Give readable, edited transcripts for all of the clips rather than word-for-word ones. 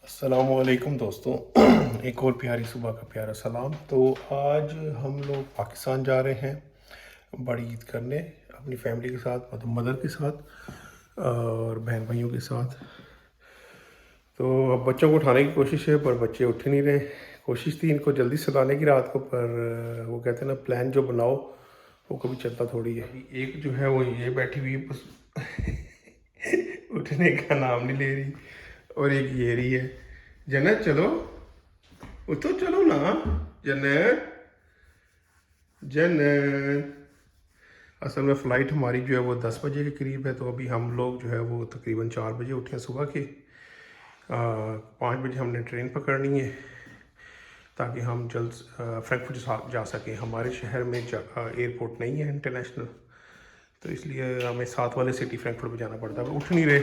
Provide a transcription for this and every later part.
अस्सलामुअलैकुम दोस्तों। एक और प्यारी सुबह का प्यारा सलाम। तो आज हम लोग पाकिस्तान जा रहे हैं बड़ी ईद करने अपनी फैमिली के साथ, मतलब मदर के साथ और बहन भाइयों के साथ। तो अब बच्चों को उठाने की कोशिश है पर बच्चे उठ ही नहीं रहे। कोशिश थी इनको जल्दी सुलाने की रात को, पर वो कहते हैं ना, प्लान जो बनाओ वो कभी चलता थोड़ी है। एक जो है वो ये बैठी हुई है बस उठने का नाम नहीं ले रही, और एक ये रही है। जन्नत चलो, उठो, चलो ना जन्नत। जन्नत असल में फ़्लाइट हमारी जो है वो 10 बजे के करीब है, तो अभी हम लोग जो है वो तकरीबन 4 बजे उठे हैं सुबह के। 5 बजे हमने ट्रेन पकड़नी है ताकि हम जल्द फ्रैंकफर्ट जा सकें। हमारे शहर में एयरपोर्ट नहीं है इंटरनेशनल, तो इसलिए हमें साथ वाले सिटी फ्रैंकफर्ट में जाना पड़ता है। उठ नहीं रहे।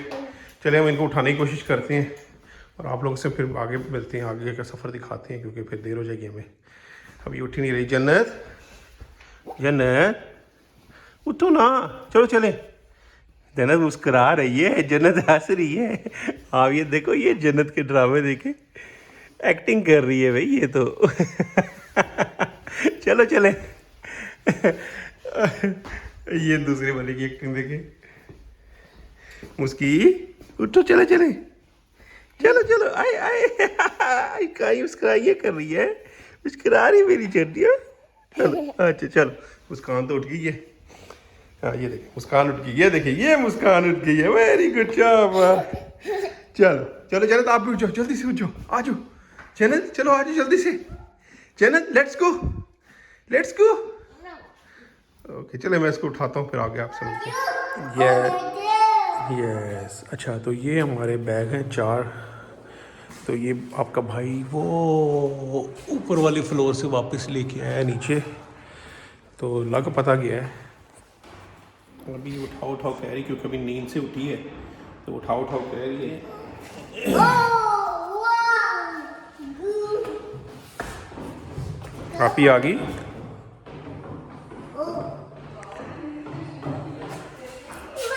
चले हम इनको उठाने की कोशिश करते हैं और आप लोगों से फिर आगे मिलते हैं, आगे का सफ़र दिखाते हैं, क्योंकि फिर देर हो जाएगी हमें। अभी उठ ही नहीं रही। जन्नत, जन्नत उठो ना, चलो चले। जन्नत मुस्कुरा रही है, जन्नत हंस रही है। आप ये देखो, ये जन्नत के ड्रामे देखे, एक्टिंग कर रही है भाई ये तो। चलो चले। ये दूसरे वाले की एक्टिंग देखे। मुस्की, उठो, चले चले, चलो चलो, आए आए। आई काई मुस्कुरा ये कर रही है, मुस्कुरा रही मेरी चड्डियाँ। चलो अच्छा चलो, मुस्कान तो उठ गई है। हाँ ये देखिए मुस्कान उठ गई, ये देखिए ये मुस्कान उठ गई है। Very good job. चलो चलो जन्नत, आप भी उठ जाओ, जल्दी से उठ जाओ, आ जाओ जन्नत, चलो आ जाओ जल्दी से। जन्नत let's go, let's go. Okay चले, मैं इसको उठाता हूँ फिर आगे आपसे मिलते हैं। यस अच्छा, तो ये हमारे बैग हैं 4। तो ये आपका भाई वो ऊपर वाले फ्लोर से वापस लेके आया नीचे, तो लग पता गया है। अभी उठाओ उठाओ कह रही, क्योंकि अभी नींद से उठी है, तो उठाओ उठाओ कह रही है। आप ही आ गई।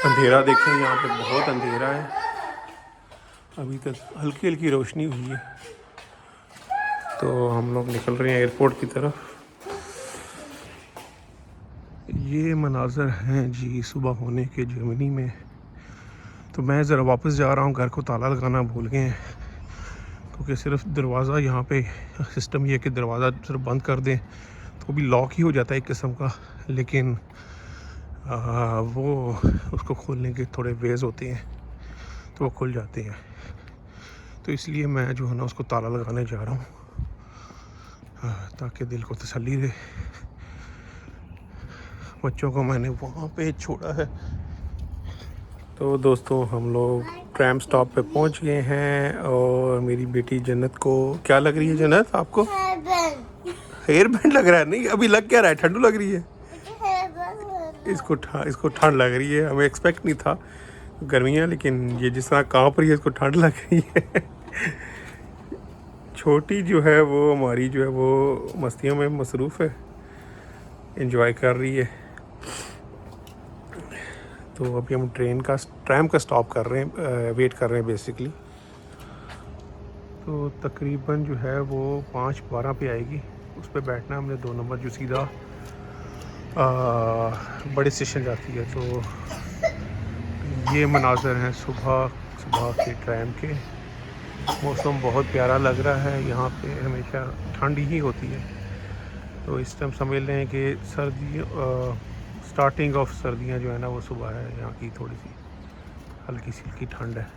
अंधेरा देखें, यहाँ पे बहुत अंधेरा है, अभी तक हल्की हल्की रोशनी हुई है। तो हम लोग निकल रहे हैं एयरपोर्ट की तरफ। ये मनाज़र हैं जी सुबह होने के जर्मनी में। तो मैं ज़रा वापस जा रहा हूँ, घर को ताला लगाना भूल गए हैं, क्योंकि सिर्फ दरवाज़ा यहाँ पे सिस्टम ये है कि दरवाज़ा सिर्फ बंद कर दें तो भी लॉक ही हो जाता है एक किस्म का, लेकिन वो उसको खोलने के थोड़े वेज़ होते हैं तो वो खुल जाते हैं। तो इसलिए मैं जो है ना उसको ताला लगाने जा रहा हूँ, ताकि दिल को तसल्ली दे। बच्चों को मैंने वहाँ पे छोड़ा है। तो दोस्तों हम लोग ट्रैम स्टॉप पे पहुँच गए हैं, और मेरी बेटी जन्नत को क्या लग रही है? जन्नत आपको हेयर बैंड लग रहा है? नहीं, अभी लग क्या रहा है? ठंडू लग रही है इसको ठंड लग रही है। हमें एक्सपेक्ट नहीं था गर्मियाँ, लेकिन ये जिस तरह काँप रही है इसको ठंड लग रही है। छोटी जो है वो हमारी जो है वो मस्तियों में मसरूफ़ है, एंजॉय कर रही है। तो अभी हम ट्रैम का स्टॉप कर रहे हैं, वेट कर रहे हैं बेसिकली। तो तकरीबन जो है वो 5:12 पे आएगी, उस पर बैठना है हमने 2 नंबर जो सीधा बड़े स्टेशन जाती है। तो ये मनाज़र हैं सुबह सुबह के ट्रैम के। मौसम बहुत प्यारा लग रहा है, यहाँ पे हमेशा ठंड ही होती है। तो इस टाइम समझ लें कि सर्दी स्टार्टिंग ऑफ सर्दियाँ जो है ना वो सुबह है, यहाँ की थोड़ी सी हल्की सी ठंड है।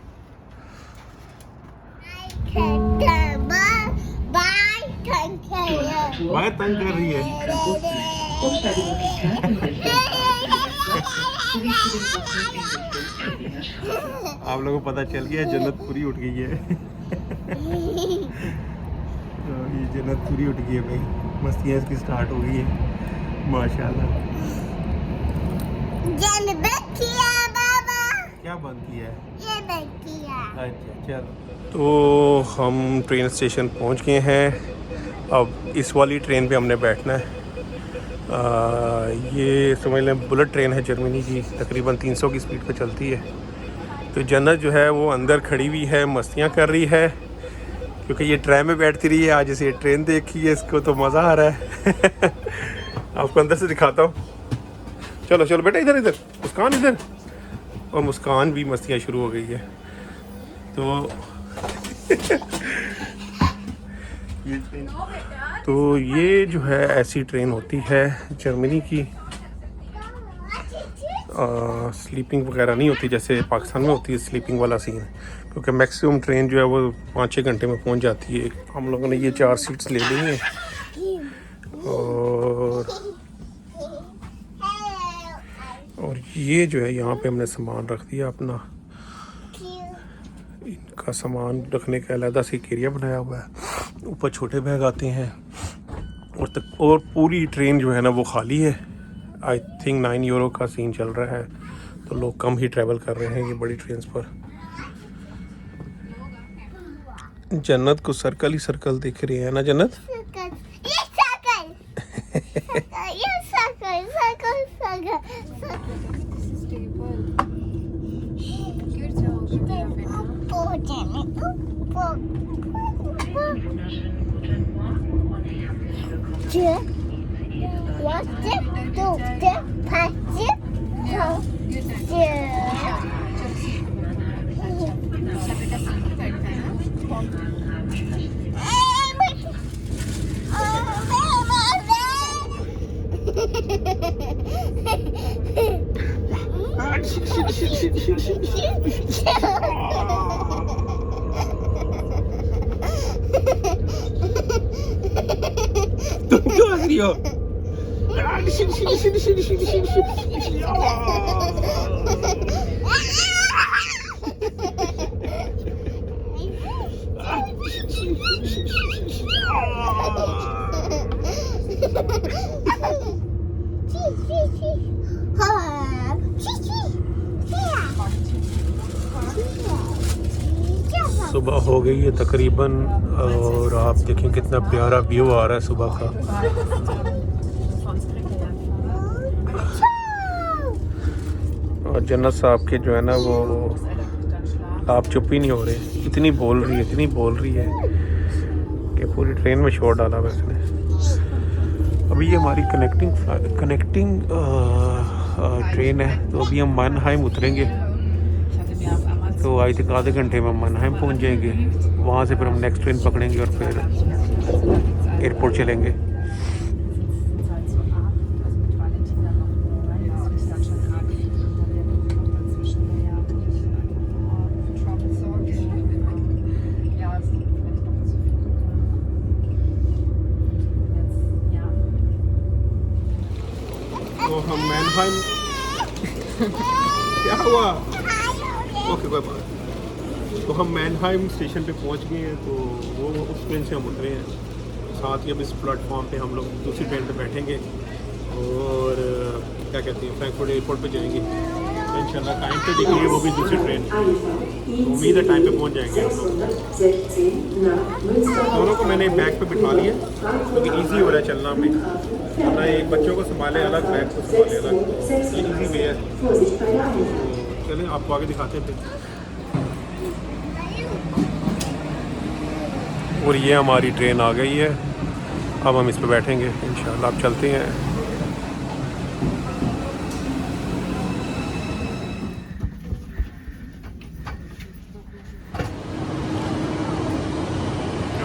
बहुत तंग कर रही है। आप लोगों को पता चल गया, जन्नत पूरी उठ गई है। तो ये जन्नत पूरी उठ गई है भाई, मस्तियाँ इसकी स्टार्ट हो गई है माशाल्लाह। क्या बंद किया है? ये बंद किया। अच्छा चलो, तो हम ट्रेन स्टेशन पहुंच गए हैं। अब इस वाली ट्रेन पे हमने बैठना है। ये समझ लें बुलेट ट्रेन है जर्मनी की, तकरीबन 300 की स्पीड पे चलती है। तो जन्नत जो है वो अंदर खड़ी हुई है, मस्तियाँ कर रही है, क्योंकि ये ट्रेन में बैठती रही है, आज इसे ट्रेन देखी है, इसको तो मज़ा आ रहा है। आपको अंदर से दिखाता हूँ। चलो चलो बेटा, इधर इधर मुस्कान इधर। और मुस्कान भी मस्तियाँ शुरू हो गई है। तो ये जो है ऐसी ट्रेन होती है जर्मनी की। स्लीपिंग वगैरह नहीं होती जैसे पाकिस्तान में होती है स्लीपिंग वाला सीन, क्योंकि मैक्सिमम ट्रेन जो है वो 5-6 घंटे में पहुंच जाती है। हम लोगों ने ये 4 सीट्स ले ली हैं और ये जो है यहाँ पे हमने सामान रख दिया अपना। इनका सामान रखने का अलग से एरिया बनाया हुआ है। ऊपर छोटे बैग आते हैं और पूरी ट्रेन जो है ना वो खाली है। आई थिंक 9 यूरो का सीन चल रहा है, तो लोग कम ही ट्रैवल कर रहे हैं ये बड़ी ट्रेन पर। जन्नत को सर्कल ही सर्कल दिख रही है ना जन्नत? तुम क्यों हंस रही हो? सुबह हो गई है तकरीबन और आप देखें कितना प्यारा व्यू आ रहा है सुबह का। और जन्नत साहब के जो है ना वो आप चुप ही नहीं हो रहे, इतनी बोल रही है कि पूरी ट्रेन में शोर डाला वैसे। अभी ये हमारी कनेक्टिंग ट्रेन है, तो अभी हम मानहाइम उतरेंगे। तो आई थिंक आधे घंटे में मानहाइम पहुंच जाएंगे। वहाँ से फिर हम नेक्स्ट ट्रेन पकड़ेंगे और फिर एयरपोर्ट चलेंगे। तो हम मैनहाइम क्या हुआ? ओके कोई बात। तो हम मैनहाइम स्टेशन पे पहुंच गए हैं, तो वो उस ट्रेन से हम उतरे हैं। साथ ही अब इस प्लेटफॉर्म पे हम लोग दूसरी ट्रेन पे बैठेंगे और क्या कहते हैं फ्रैंकफर्ट एयरपोर्ट पे जाएंगे इंशाल्लाह। टाइम पे दिखेगी वो भी दूसरी ट्रेन, उम्मीद है टाइम पे पहुंच जाएंगे हम लोग। दोनों को मैंने बैग पे बिठा लिया क्योंकि ईजी हो रहा है चलना में, वरना एक बच्चों को संभाले अलग, बैग को संभाले अलग, ये ईजी वे है। तो चलें आपको आगे दिखाते हैं फिर। और ये हमारी ट्रेन आ गई है, अब हम इस पर बैठेंगे इंशाल्लाह। अब चलते हैं।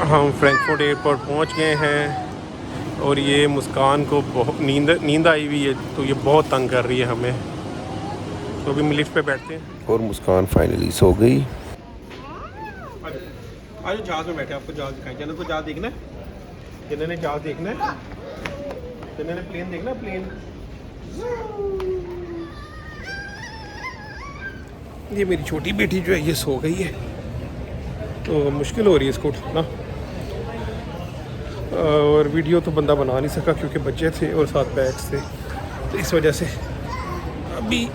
हम फ्रैंकफर्ट एयरपोर्ट पहुंच गए हैं और ये मुस्कान को बहुत नींद आई हुई है, तो ये बहुत तंग कर रही है हमें। तो अभी हम लिफ्ट पे बैठते हैं और मुस्कान फाइनली सो गई। आज जहाज़ में बैठे, आपको जहाज़ दिखाएं। जन्नत को जहाज़ देखना है, जन्नत ने जहाज़ देखना है, जन्नत ने प्लेन देखना, प्लेन। ये मेरी छोटी बेटी जो है ये सो गई है, तो मुश्किल हो रही है इसको उठना। और वीडियो तो बंदा बना नहीं सका क्योंकि बच्चे थे और साथ बैग्स थे, तो इस वजह से अभी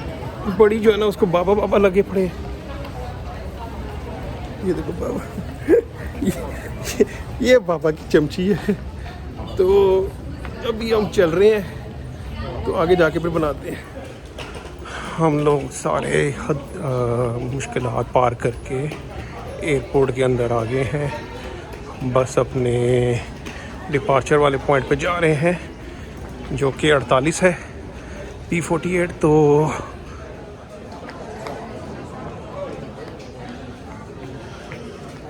बड़ी जो है ना उसको बाबा बाबा लगे पड़े। ये देखो बाबा ये बाबा की चमची है। तो अभी हम चल रहे हैं, तो आगे जाके फिर बनाते हैं। हम लोग सारे मुश्किलात पार करके एयरपोर्ट के अंदर आ गए हैं। बस अपने डिपार्चर वाले पॉइंट पे जा रहे हैं जो कि 48 है P48। तो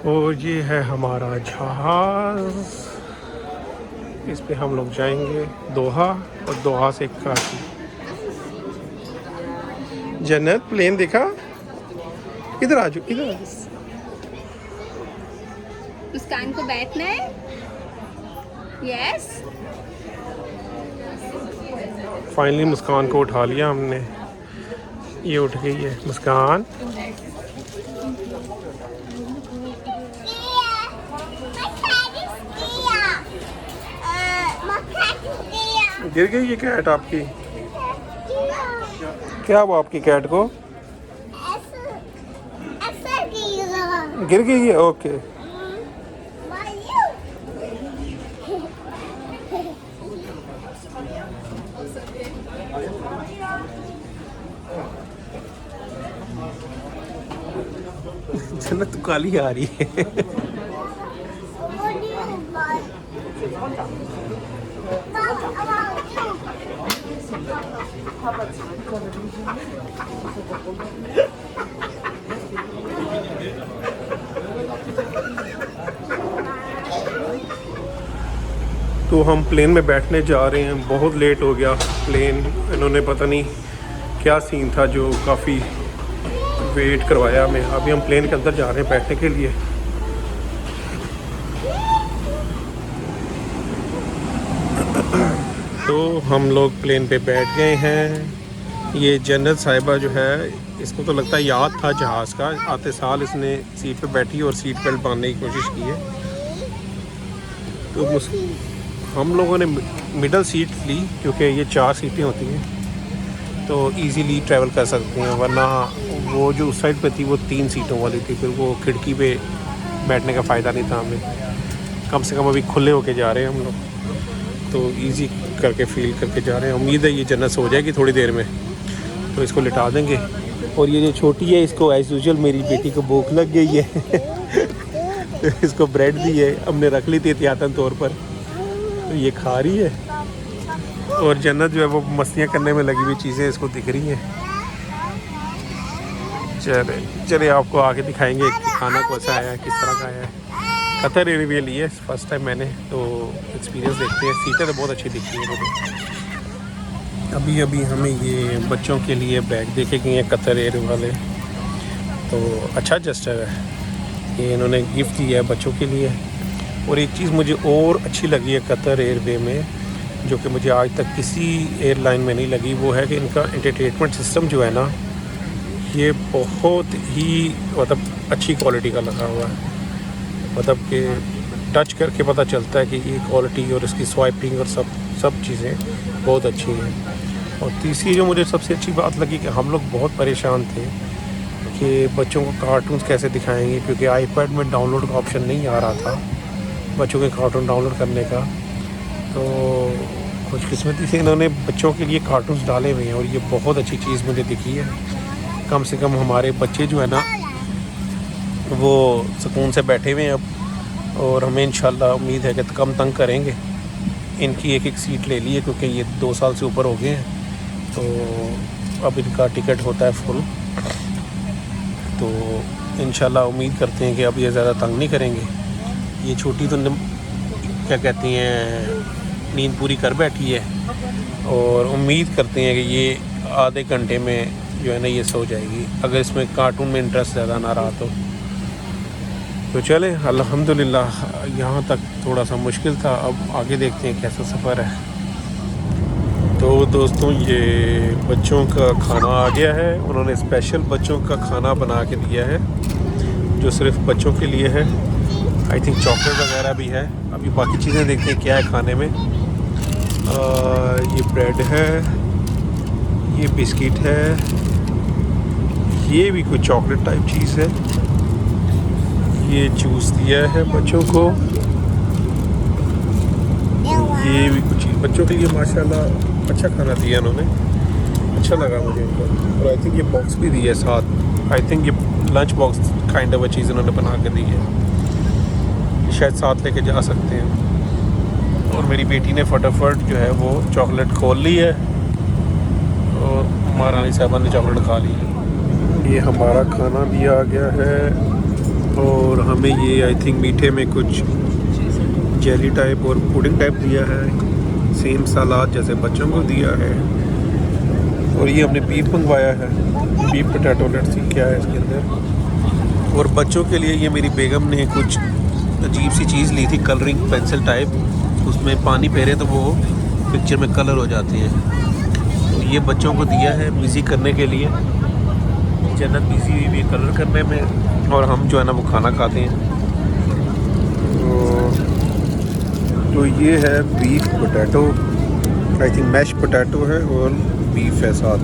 और ये है हमारा जहाज़, इस पे हम लोग जाएंगे दोहा और दोहा से कराची। जन्नत प्लेन देखा? इधर आ जाओ, इधर आ जाओ। मुस्कान को बैठना है। यस। फाइनली मुस्कान को उठा लिया हमने, ये उठ गई है मुस्कान। गिर गई ये कैट आपकी? क्या हुआ आपकी कैट को? गिर गई है? ओके। जन्नत तो काली आ रही है। तो हम प्लेन में बैठने जा रहे हैं, बहुत लेट हो गया प्लेन। इन्होंने पता नहीं क्या सीन था जो काफ़ी वेट करवाया हमें। अभी हम प्लेन के अंदर जा रहे हैं बैठने के लिए। तो हम लोग प्लेन पे बैठ गए हैं। ये जन्नत साहिबा जो है, इसको तो लगता है याद था जहाज़ का, आते साल इसने सीट पे बैठी और सीट बेल्ट बांधने की कोशिश की है। तो हम लोगों ने मिडल सीट ली क्योंकि ये 4 सीटें होती हैं तो इजीली ट्रैवल कर सकते हैं, वरना वो जो उस साइड पे थी वो 3 सीटों वाली थी, फिर वो खिड़की पे बैठने का फ़ायदा नहीं था हमें। कम से कम अभी खुले होके जा रहे हैं हम लोग, तो इजी करके फील करके जा रहे हैं। उम्मीद है ये जन्नत हो जाएगी थोड़ी देर में, तो इसको लिटा देंगे। और ये जो छोटी है, इसको एज़ यूजुअल मेरी बेटी को भूख लग गई है इसको ब्रेड दी है, हमने रख ली थी एहतियातन तौर पर, तो ये खा रही है। और जन्नत जो है वो मस्तियाँ करने में लगी हुई चीज़ें इसको दिख रही हैं। चले आपको आगे दिखाएंगे कि खाना कैसा आया है, किस तरह का आया है। कतर एयरवे ली है फर्स्ट टाइम मैंने, तो एक्सपीरियंस देखते हैं। सीटें तो बहुत अच्छी दिखती हैं मुझे। अभी अभी हमें ये बच्चों के लिए बैग देखे गए हैं कतर एयर वाले, तो अच्छा जस्टर है, ये इन्होंने गिफ्ट दिया है बच्चों के लिए। और एक चीज़ मुझे और अच्छी लगी है कतर एयरवे में, जो कि मुझे आज तक किसी एयरलाइन में नहीं लगी, वो है कि इनका एंटरटेनमेंट सिस्टम जो है ना, ये बहुत ही मतलब अच्छी क्वालिटी का लगा हुआ है। मतलब कि टच करके पता चलता है कि ये क्वालिटी और इसकी स्वाइपिंग और सब चीज़ें बहुत अच्छी हैं। और तीसरी जो मुझे सबसे अच्छी बात लगी कि हम लोग बहुत परेशान थे कि बच्चों को कार्टून्स कैसे दिखाएंगे, क्योंकि आईपैड में डाउनलोड का ऑप्शन नहीं आ रहा था बच्चों के कार्टून डाउनलोड करने का। तो खुशकिस्मती से इन्होंने बच्चों के लिए कार्टून्स डाले हुए हैं और ये बहुत अच्छी चीज़ मुझे दिखी है। कम से कम हमारे बच्चे जो है ना वो सुकून से बैठे हुए हैं अब, और हमें इंशाल्लाह उम्मीद है कि कम तंग करेंगे। इनकी एक सीट ले ली है क्योंकि ये 2 साल से ऊपर हो गए हैं, तो अब इनका टिकट होता है फुल। तो इंशाल्लाह उम्मीद करते हैं कि अब ये ज़्यादा तंग नहीं करेंगे। ये छोटी तो क्या कहती हैं नींद पूरी कर बैठी है, और उम्मीद करते हैं कि ये आधे घंटे में जो है ना ये सो जाएगी, अगर इसमें कार्टून में इंटरेस्ट ज़्यादा ना रहा तो चले अल्हम्दुलिल्लाह। यहाँ तक थोड़ा सा मुश्किल था, अब आगे देखते हैं कैसा सफ़र है। तो दोस्तों ये बच्चों का खाना आ गया है, उन्होंने स्पेशल बच्चों का खाना बना के दिया है जो सिर्फ बच्चों के लिए है। आई थिंक चॉकलेट वगैरह भी है। अभी बाकी चीज़ें देखते हैं क्या है खाने में। ये ब्रेड है, ये बिस्किट है, ये भी कोई चॉकलेट टाइप चीज़ है, ये जूस दिया है बच्चों को, ये भी कुछ चीज़ बच्चों के लिए माशाल्लाह अच्छा खाना दिया उन्होंने, अच्छा लगा मुझे इनको। और आई थिंक ये बॉक्स भी दिया है साथ, आई थिंक ये लंच बॉक्स काइंड ऑफ चीज़ उन्होंने बना के दी है। शायद साथ लेके जा सकते हैं। और मेरी बेटी ने फटाफट जो है वो चॉकलेट खोल ली है और महारानी साहबा ने चॉकलेट खा ली है। ये हमारा खाना भी आ गया है और हमें ये आई थिंक मीठे में कुछ जेली टाइप और पुडिंग टाइप दिया है, सेम सलाद जैसे बच्चों को दिया है। और ये हमने बीफ मंगवाया है, बीफ पोटैटो, लेट्स सी क्या है इसके अंदर। और बच्चों के लिए ये मेरी बेगम ने कुछ अजीब सी चीज़ ली थी, कलरिंग पेंसिल टाइप, उसमें पानी फेरे तो वो पिक्चर में कलर हो जाते हैं। तो ये बच्चों को दिया है बिज़ी करने के लिए, जन्नत बिज़ी हुई है कलर करने में और हम जो है ना वो खाना खाते हैं। तो ये है beef potato, I think mash potato है और बीफ है साथ।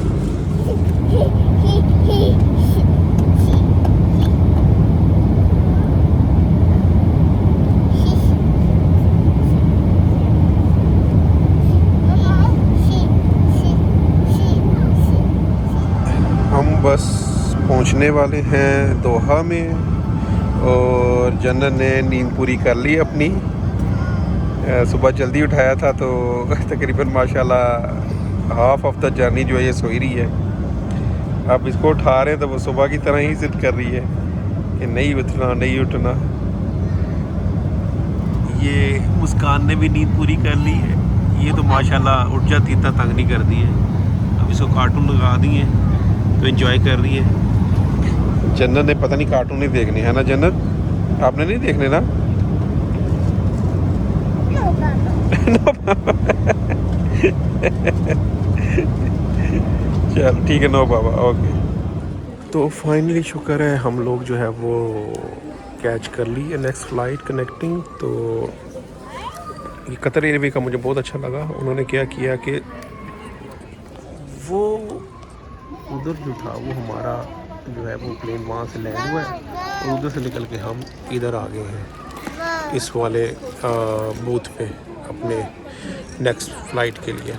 हम बस पहुंचने वाले हैं दोहा में और जन्नत ने नींद पूरी कर ली अपनी। सुबह जल्दी उठाया था तो तकरीबन माशाल्लाह हाफ ऑफ द जर्नी जो है ये सोई रही है। अब इसको उठा रहे हैं तो वो सुबह की तरह ही जिद कर रही है कि नहीं उठना नहीं उठना। ये मुस्कान ने भी नींद पूरी कर ली है, ये तो माशाल्लाह उठ जाती, इतना तंग नहीं कर दी है। अब इसको कार्टून लगा दिए तो एंजॉय कर रही है। जन्नत ने पता नहीं कार्टून नहीं देखने है ना, जन्नत आपने नहीं देखने ना? चल ठीक है, नो बाबा, ओके। तो फाइनली शुक्र है हम लोग जो है वो कैच कर ली है नेक्स्ट फ़्लाइट कनेक्टिंग। तो ये कतर एयरवे का मुझे बहुत अच्छा लगा। उन्होंने क्या किया कि वो उधर जो था वो हमारा जो है वो प्लेन वहाँ से लैंड हुआ है और उधर से निकल के हम इधर आ गए हैं इस वाले बूथ पे अपने नेक्स्ट फ़्लाइट के लिए।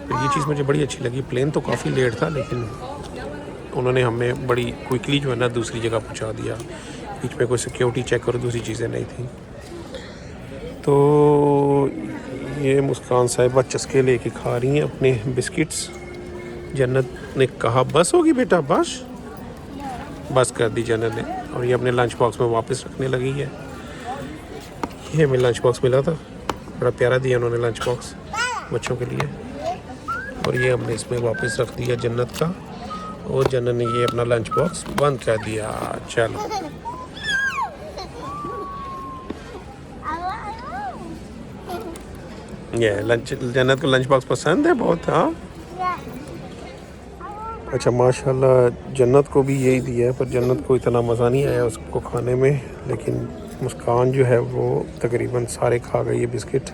तो ये चीज़ मुझे बड़ी अच्छी लगी। प्लेन तो काफ़ी लेट था लेकिन उन्होंने हमें बड़ी क्विकली जो है ना दूसरी जगह पहुंचा दिया। बीच में कोई सिक्योरिटी चेक और दूसरी चीज़ें नहीं थी। तो ये मुस्कान साहिबा चस्के लेके खा रही हैं अपने बिस्किट्स। जन्नत ने कहा बस होगी बेटा, बस कर दी जन्नत ने। और ये अपने लंच बॉक्स में वापस रखने लगी है। ये हमें लंच बॉक्स मिला था, बड़ा प्यारा दिया उन्होंने लंच बॉक्स बच्चों के लिए। और ये हमने इसमें वापस रख दिया जन्नत का, और जन्नत ने ये अपना लंच बॉक्स बंद कर दिया। चलो ये लंच, जन्नत को लंच बॉक्स पसंद है बहुत। हाँ अच्छा, माशाल्लाह जन्नत को भी यही दिया है, पर जन्नत को इतना मज़ा नहीं आया उसको खाने में। लेकिन मुस्कान जो है वो तकरीबन सारे खा गई है बिस्किट।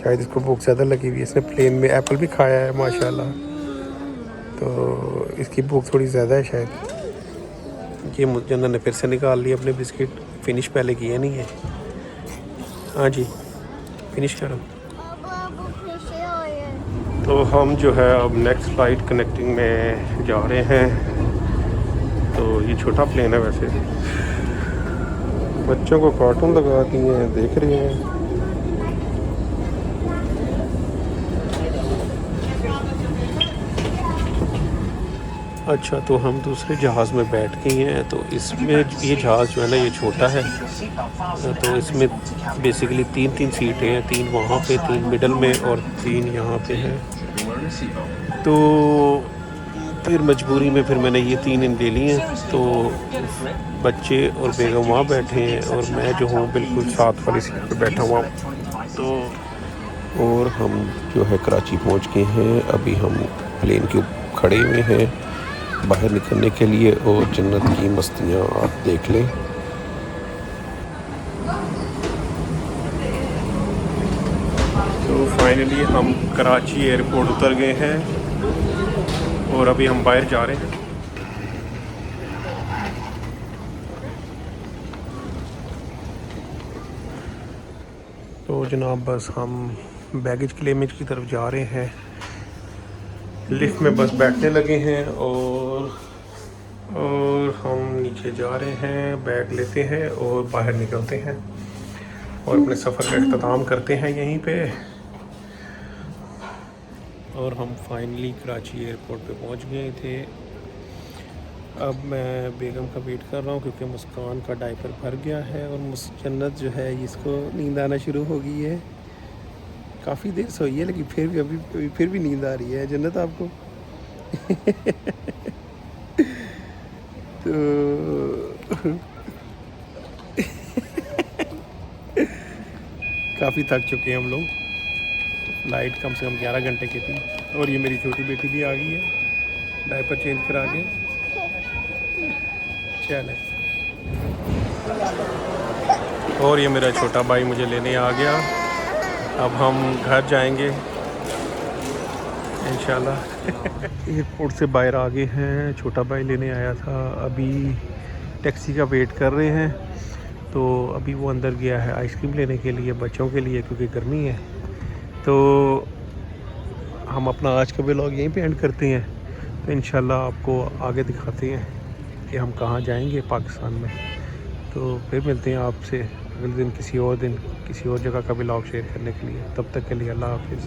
शायद इसको भूख ज़्यादा लगी हुई है, इसने प्लेन में एप्पल भी खाया है माशाल्लाह, तो इसकी भूख थोड़ी ज़्यादा है शायद। ये जन्नत ने फिर से निकाल लिया अपने बिस्किट, फिनिश पहले किए नहीं है। हाँ जी फिनिश करो। तो हम जो है अब नेक्स्ट फ़्लाइट कनेक्टिंग में जा रहे हैं। तो ये छोटा प्लेन है वैसे, बच्चों को कार्टून लगा दिए हैं, देख रहे हैं। अच्छा, तो हम दूसरे जहाज़ में बैठ गए हैं। तो इसमें ये जहाज़ जो है ना ये छोटा है, तो इसमें बेसिकली 3 सीटें हैं, 3 वहाँ पे, 3 मिडल में और 3 यहाँ पे हैं। तो फिर मजबूरी में फिर मैंने ये 3 ले लिए हैं। तो बच्चे और बेगम वहाँ बैठे हैं और मैं जो हूँ बिल्कुल साथ वाली सीट पे बैठा हुआ। तो और हम जो है कराची पहुँच गए हैं। अभी हम प्लेन के ऊपर खड़े हुए हैं बाहर निकलने के लिए, और जन्नत की मस्तियाँ आप देख लें। तो फाइनली हम कराची एयरपोर्ट उतर गए हैं और अभी हम बाहर जा रहे हैं। तो जनाब बस हम बैगेज क्लेमेज की तरफ जा रहे हैं। लिफ्ट में बस बैठने लगे हैं और हम नीचे जा रहे हैं, बैग लेते हैं और बाहर निकलते हैं। और अपने सफ़र का अख्ताम करते हैं यहीं पे। और हम फाइनली कराची एयरपोर्ट पे पहुंच गए थे। अब मैं बेगम का वेट कर रहा हूँ क्योंकि मुस्कान का डायपर भर गया है और जन्नत जो है इसको नींद आना शुरू हो गई है। काफ़ी देर सोई है लेकिन फिर भी नींद आ रही है जन्नत आपको। तो काफ़ी थक चुके हैं हम लोग। फ्लाइट कम से कम 11 घंटे की थी। और ये मेरी छोटी बेटी भी आ गई है डायपर चेंज करा के। चले। और ये मेरा छोटा भाई मुझे लेने आ गया। अब हम घर जाएंगे इंशाल्लाह। एयरपोर्ट से बाहर आ गए हैं। छोटा भाई लेने आया था, अभी टैक्सी का वेट कर रहे हैं। तो अभी वो अंदर गया है आइसक्रीम लेने के लिए बच्चों के लिए क्योंकि गर्मी है। तो हम अपना आज का व्लॉग यहीं पे एंड करते हैं। तो इंशाल्लाह आपको आगे दिखाते हैं कि हम कहाँ जाएंगे पाकिस्तान में। तो फिर मिलते हैं आपसे अगले दिन किसी और जगह का व्लॉग शेयर करने के लिए। तब तक के लिए अल्लाह हाफिज़।